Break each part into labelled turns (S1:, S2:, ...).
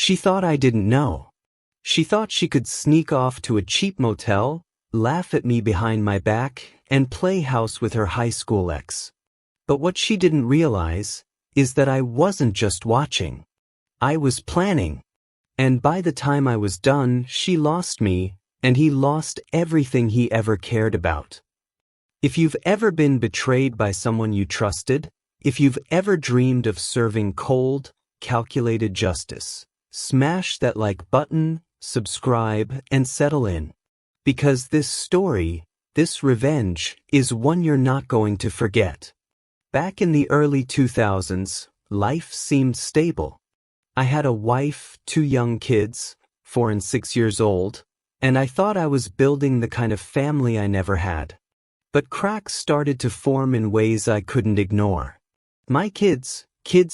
S1: She thought I didn't know. She thought she could sneak off to a cheap motel, laugh at me behind my back, and play house with her high school ex. But what she didn't realize is that I wasn't just watching. I was planning. And by the time I was done, she lost me, and he lost everything he ever cared about. If you've ever been betrayed by someone you trusted, if you've ever dreamed of serving cold, calculated justice, smash that like button, subscribe, and settle in. Because this story, this revenge, is one you're not going to forget. Back in the early 2000s, life seemed stable. I had a wife, 2 young kids, 4 and 6 years old, and I thought I was building the kind of family I never had. But cracks started to form in ways I couldn't ignore. My kids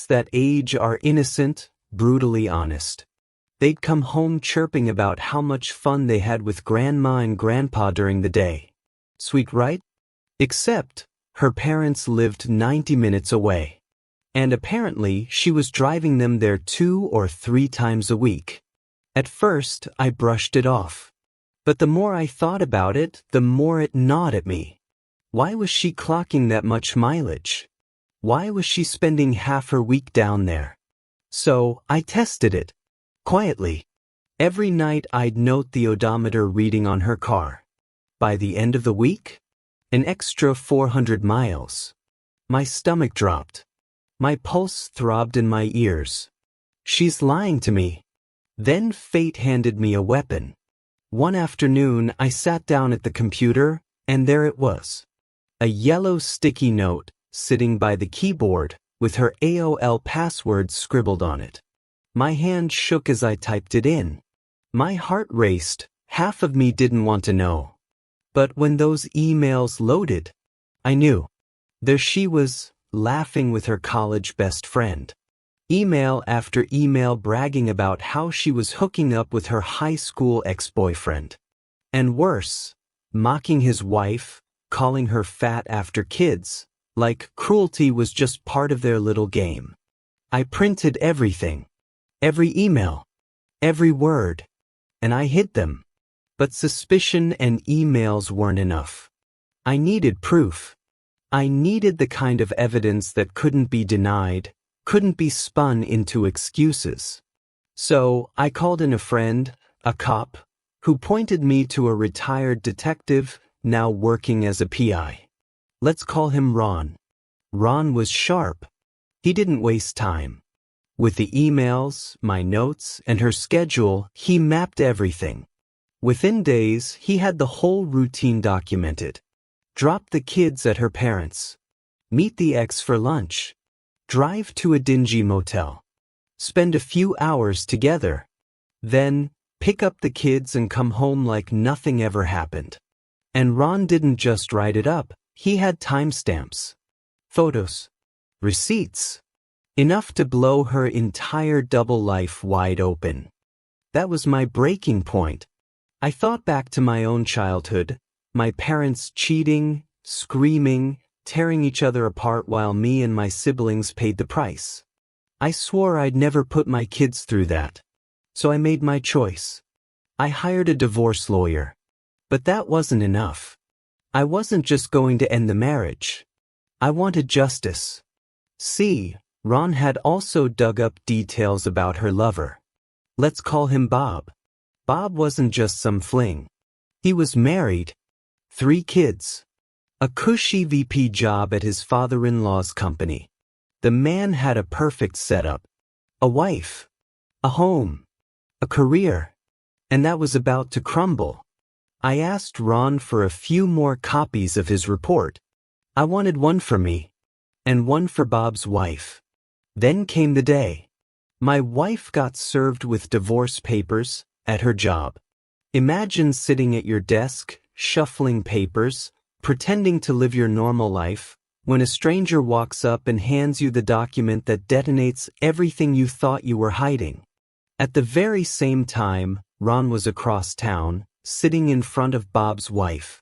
S1: that age, are innocent, brutally honest. They'd come home chirping about how much fun they had with grandma and grandpa during the day. Sweet, right? Except, her parents lived 90 minutes away. And apparently, she was driving them there 2 or 3 times a week. At first, I brushed it off. But the more I thought about it, the more it gnawed at me. Why was she clocking that much mileage? Why was she spending half her week down there? So, I tested it. Quietly. Every night I'd note the odometer reading on her car. By the end of the week, an extra 400 miles. My stomach dropped. My pulse throbbed in my ears. She's lying to me. Then fate handed me a weapon. One afternoon I sat down at the computer, and there it was. A yellow sticky note sitting by the keyboard with her AOL password scribbled on it. My hand shook as I typed it in. My heart raced. Half of me didn't want to know. But when those emails loaded, I knew. There she was, laughing with her college best friend. Email after email bragging about how she was hooking up with her high school ex-boyfriend. And worse, mocking his wife, calling her fat after kids, like cruelty was just part of their little game. I printed everything. Every email. Every word. And I hid them. But suspicion and emails weren't enough. I needed proof. I needed the kind of evidence that couldn't be denied, couldn't be spun into excuses. So, I called in a friend, a cop, who pointed me to a retired detective, now working as a PI. Let's call him Ron. Ron was sharp. He didn't waste time. With the emails, my notes, and her schedule, he mapped everything. Within days, he had the whole routine documented. Drop the kids at her parents'. Meet the ex for lunch. Drive to a dingy motel. Spend a few hours together. Then, pick up the kids and come home like nothing ever happened. And Ron didn't just write it up, he had timestamps. Photos. Receipts. Enough to blow her entire double life wide open. That was my breaking point. I thought back to my own childhood, my parents cheating, screaming, tearing each other apart while me and my siblings paid the price. I swore I'd never put my kids through that. So I made my choice. I hired a divorce lawyer. But that wasn't enough. I wasn't just going to end the marriage. I wanted justice. See, Ron had also dug up details about her lover. Let's call him Bob. Bob wasn't just some fling. He was married. 3 kids. A cushy VP job at his father-in-law's company. The man had a perfect setup. A wife. A home. A career. And that was about to crumble. I asked Ron for a few more copies of his report. I wanted one for me. And one for Bob's wife. Then came the day. My wife got served with divorce papers at her job. Imagine sitting at your desk, shuffling papers, pretending to live your normal life, when a stranger walks up and hands you the document that detonates everything you thought you were hiding. At the very same time, Ron was across town, sitting in front of Bob's wife,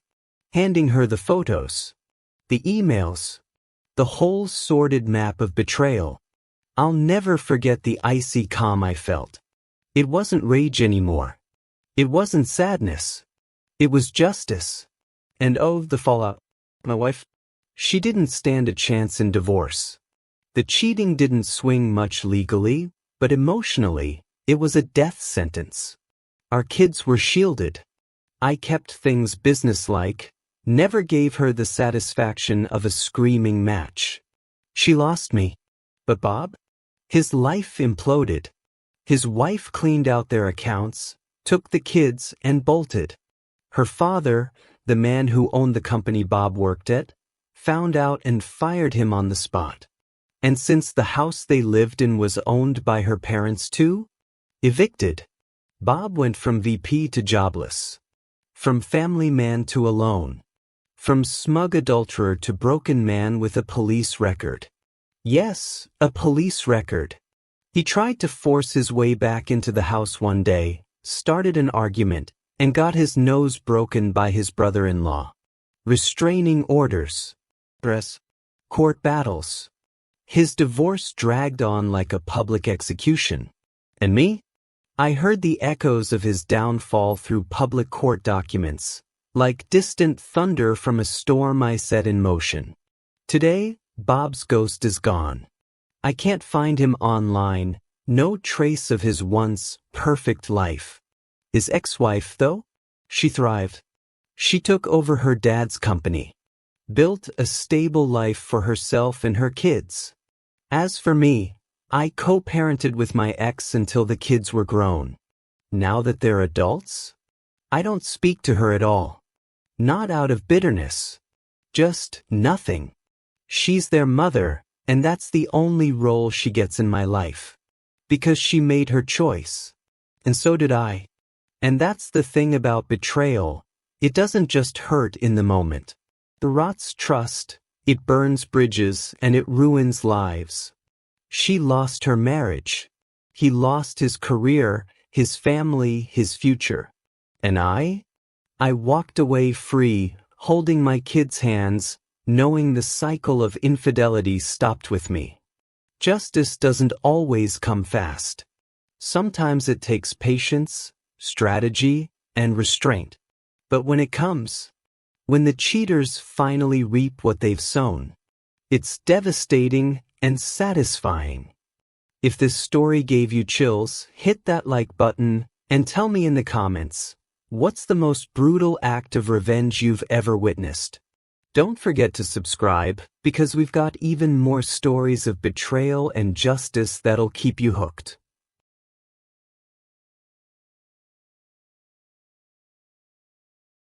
S1: handing her the photos, the emails, the whole sordid map of betrayal. I'll never forget the icy calm I felt. It wasn't rage anymore. It wasn't sadness. It was justice. And oh, the fallout. My wife, she didn't stand a chance in divorce. The cheating didn't swing much legally, but emotionally, it was a death sentence. Our kids were shielded. I kept things businesslike, never gave her the satisfaction of a screaming match. She lost me. But Bob? His life imploded. His wife cleaned out their accounts, took the kids, and bolted. Her father, the man who owned the company Bob worked at, found out and fired him on the spot. And since the house they lived in was owned by her parents too, evicted, Bob went from VP to jobless. From family man to alone. From smug adulterer to broken man with a police record. Yes, a police record. He tried to force his way back into the house one day, started an argument, and got his nose broken by his brother-in-law. Restraining orders. Court battles. His divorce dragged on like a public execution. And me? I heard the echoes of his downfall through public court documents, like distant thunder from a storm I set in motion. Today, Bob's ghost is gone. I can't find him online, no trace of his once perfect life. His ex-wife, though? She thrived. She took over her dad's company, built a stable life for herself and her kids. As for me, I co-parented with my ex until the kids were grown. Now that they're adults, I don't speak to her at all. Not out of bitterness. Just nothing. She's their mother, and that's the only role she gets in my life. Because she made her choice. And so did I. And that's the thing about betrayal. It doesn't just hurt in the moment. It rots trust, it burns bridges, and it ruins lives. She lost her marriage. He lost his career, his family, his future. And I walked away free, holding my kids' hands, knowing the cycle of infidelity stopped with me. Justice doesn't always come fast. Sometimes it takes patience, strategy, and restraint. But when it comes, when the cheaters finally reap what they've sown, it's devastating and satisfying. If this story gave you chills, hit that like button and tell me in the comments, what's the most brutal act of revenge you've ever witnessed? Don't forget to subscribe, because we've got even more stories of betrayal and justice that'll keep you hooked.